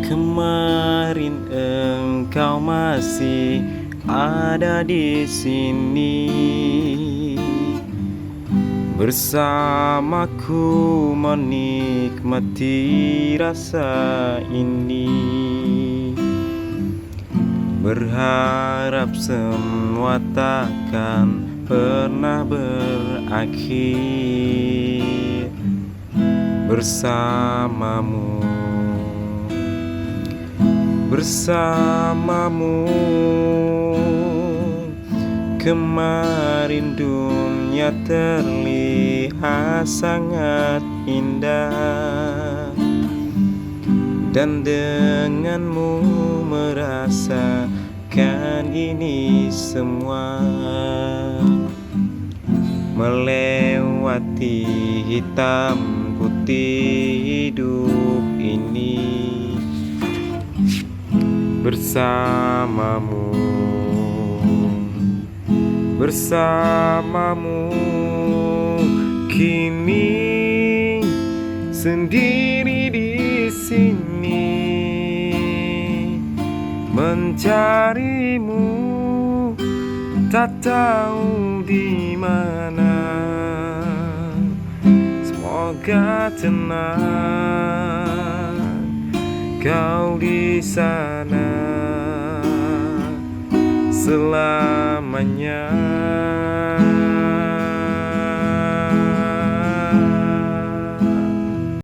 Kemarin engkau masih ada di sini bersamaku menikmati rasa ini. Berharap semua takkan pernah berakhir bersamamu. Kemarin dunia terlihat sangat indah, dan denganmu merasakan ini semua. Melewati hitam putih hidup ini bersamamu, kini sendiri di sini mencarimu, tak tahu di mana. Semoga tenang kau di sana selamanya.